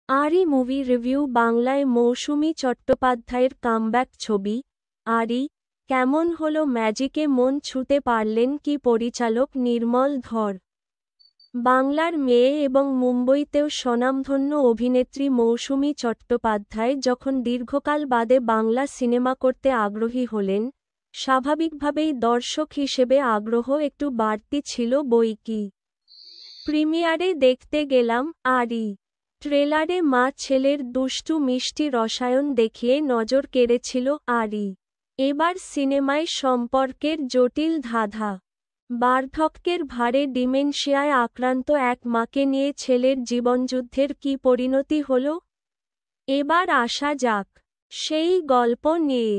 আরি movie review বাংলায় মৌসুমী চট্টোপাধ্যায়ের কামব্যাক ছবি আরি কেমন হলো ম্যাজিকে মন ছুঁতে পারলেন কি পরিচালক নির্মল ধর। বাংলার মেয়ে এবং মুম্বইতেও স্বনামধন্য অভিনেত্রী মৌসুমী চট্টোপাধ্যায় যখন দীর্ঘকাল বাদে বাংলা সিনেমা করতে আগ্রহী হলেন, স্বাভাবিকভাবেই দর্শক হিসেবে আগ্রহ একটু বাড়তি ছিল বৈকি। প্রিমিয়ারে দেখতে গেলাম আরি। ট্রেলারে মা ছেলের দুষ্টু মিষ্টি রসায়ন দেখিয়ে নজর কেড়েছিল আরি। এবার সিনেমায় সম্পর্কের জটিল ধাঁধা। বার্ধক্যের ভারে ডিমেনশিয়ায় আক্রান্ত এক মাকে নিয়ে ছেলের জীবনযুদ্ধের কী পরিণতি হল, এবার আসা যাক সেই গল্প নিয়ে।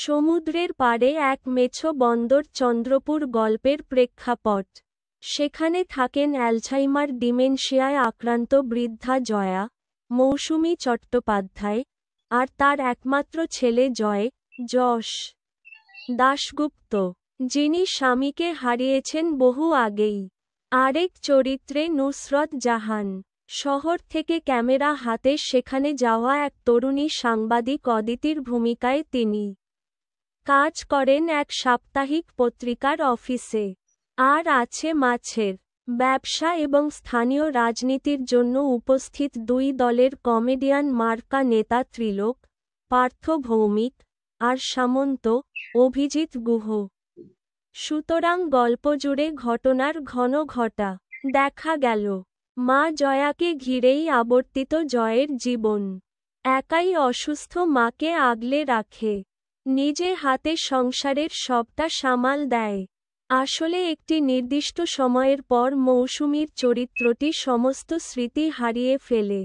সমুদ্রের পাড়ে এক মেছো বন্দর চন্দ্রপুর গল্পের প্রেক্ষাপট। সেখানে থাকেন অ্যালঝাইমার ডিমেনশিয়ায় আক্রান্ত বৃদ্ধা জয়া, মৌসুমী চট্টোপাধ্যায়, আর তার একমাত্র ছেলে যশ দাশগুপ্ত, যিনি স্বামীকে হারিয়েছেন বহু আগেই। আরেক চরিত্রে নুসরত জাহান। শহর থেকে ক্যামেরা হাতে সেখানে যাওয়া এক তরুণী সাংবাদিক অদিতির ভূমিকায় তিনি কাজ করেন এক সাপ্তাহিক পত্রিকার অফিসে। আর আছে মাছের ব্যবসা এবং স্থানীয় রাজনীতির জন্য উপস্থিত দুই দলের কমেডিয়ান মার্কা নেতা ত্রিলোক, পার্থ ভৌমিক, আর সামন্ত, অভিজিৎ গুহ। সুতরাং গল্প জুড়ে ঘটনার ঘন ঘটা। দেখা গেল মা জয়াকে ঘিরেই আবর্তিত জয়ের জীবন। একাই অসুস্থ মাকে আগলে রাখে, নিজে হাতে সংসারের সবটা সামাল দেয়। আসলে একটি নির্দিষ্ট সময়ের পর মৌসুমীর চরিত্রটি সমস্ত স্মৃতি হারিয়ে ফেলে।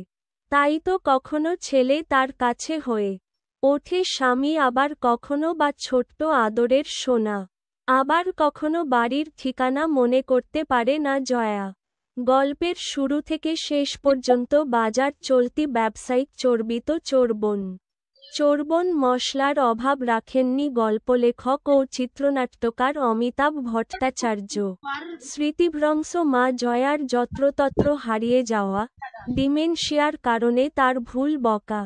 তাই তো কখনো ছেলে তার কাছে হয়ে ওঠে স্বামী, আবার কখনো বা ছোট্ট আদরের সোনা, আবার কখনো বাড়ির ঠিকানা মনে করতে পারে না জয়া। গল্পের শুরু থেকে শেষ পর্যন্ত বাজার চলতি ব্যবসায়িক চর্বিত চোরবন মশলার অভাব রাখেননি গল্পলেখক ও চিত্রনাট্যকার অমিতাভ ভট্টাচার্য। স্মৃতিভ্রংশ মা জয়ার যত্রতত্র হারিয়ে যাওয়া, ডিমেনশিয়ার কারণে তার ভুল বকা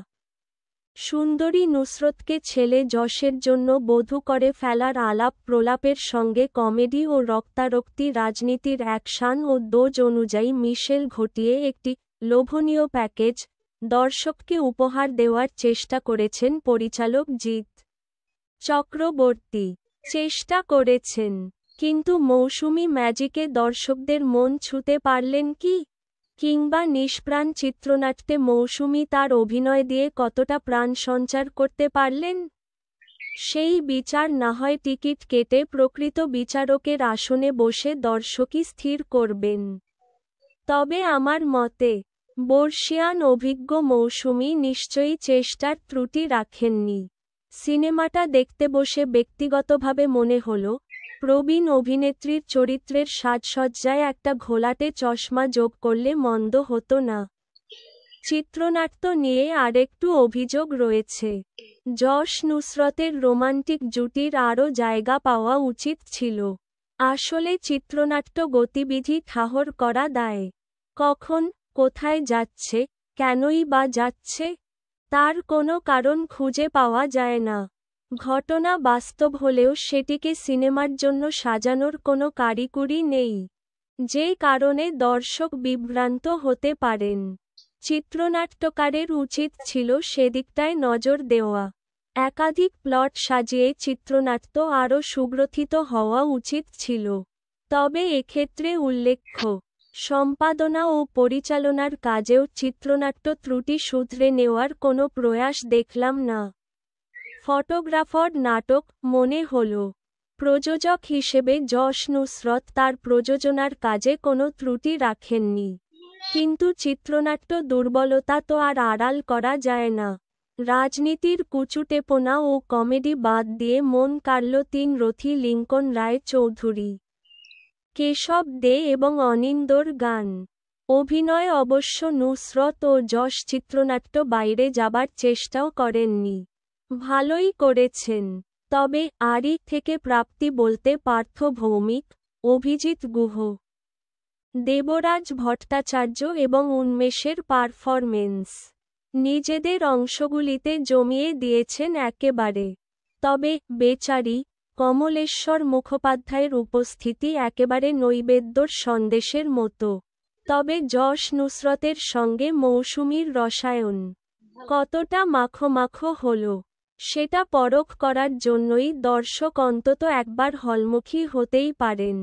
সুন্দরী নুসরতকে ছেলে যশের জন্য বধূ করে ফেলার আলাপ প্রলাপের সঙ্গে কমেডি ও রক্তারক্তি রাজনীতির অ্যাকশন ও ডোজ অনুযায়ী মিশেল ঘটিয়ে একটি লোভনীয় প্যাকেজ দর্শককে উপহার দেওয়ার চেষ্টা করেছেন পরিচালক জিৎ চক্রবর্তী। চেষ্টা করেছেন, কিন্তু মৌসুমী ম্যাজিকে দর্শকদের মন ছুঁতে পারলেন কি? কিংবা নিষ্প্রাণ চিত্রনাট্যে মৌসুমী তার অভিনয় দিয়ে কতটা প্রাণ সঞ্চার করতে পারলেন? সেই বিচার না হয় টিকিট কেটে প্রকৃত বিচারকের আসনে বসে দর্শকই স্থির করবেন। তবে আমার মতে বর্ষিয়ান অভিজ্ঞ মৌসুমী নিশ্চয়ই চেষ্টার ত্রুটি রাখেননি। সিনেমাটা দেখতে বসে ব্যক্তিগতভাবে মনে হলো, প্রবীণ অভিনেত্রীর চরিত্রের সাজসজ্জায় একটা ঘোলাটে চশমা যোগ করলে মন্দ হতো না। চিত্রনাট্য নিয়ে আরেকটু অভিযোগ রয়েছে। যশ নুসরতের রোমান্টিক জুটির আরও জায়গা পাওয়া উচিত ছিল। আসলে চিত্রনাট্য গতিবিধি ঠাহর করা দায়। কখন, কোথায় যাচ্ছে, কেনই বা যাচ্ছে, তার কোনো কারণ খুঁজে পাওয়া যায় না। ঘটনা বাস্তব হলেও সেটিকে সিনেমার জন্য সাজানোর কোনো কারিকুরি নেই, যে কারণে দর্শক বিভ্রান্ত হতে পারেন। চিত্রনাট্যকারের উচিত ছিল সেদিকটায় নজর দেওয়া। একাধিক প্লট সাজিয়ে চিত্রনাট্য আরও সুগ্রথিত হওয়া উচিত ছিল। তবে এক্ষেত্রে উল্লেখ্য, সম্পাদনা ও পরিচালনার কাজেও চিত্রনাট্য ত্রুটি শুধরে নেওয়ার কোনো প্রয়াস দেখলাম না। ফটোগ্রাফার নাটক মনে হল। প্রযোজক হিসেবে যশ নুসরত তার প্রযোজনার কাজে কোনো ত্রুটি রাখেননি, কিন্তু চিত্রনাট্য দুর্বলতা তো আর আড়াল করা যায় না। রাজনীতির কুচুটেপনা ও কমেডি বাদ দিয়ে মন কাড়ল তিন রথী লিঙ্কন রায় চৌধুরী, কেশব দে এবং অনিন্দর গান। অভিনয় অবশ্য নুসরত ও যশ চিত্রনাট্য বাইরে যাবার চেষ্টাও করেননি, ভালোই করেছেন। তবে আরি থেকে প্রাপ্তি বলতে পার্থ ভৌমিক, অভিজিৎ গুহ, দেবরাজ ভট্টাচার্য এবং উন্মেষের পারফরমেন্স। নিজেদের অংশগুলিতে জমিয়ে দিয়েছেন একেবারে। তবে বেচারি কমলেশ্বর মুখোপাধ্যায়ের উপস্থিতি একেবারে নৈবেদ্যর সন্দেশের মতো। তবে যশ নুসরতের সঙ্গে মৌসুমীর রসায়ন কতটা মাখো মাখো হলো, সেটা পরখ করার জন্যই দর্শক অন্তত একবার হলমুখী হতেই পারেন।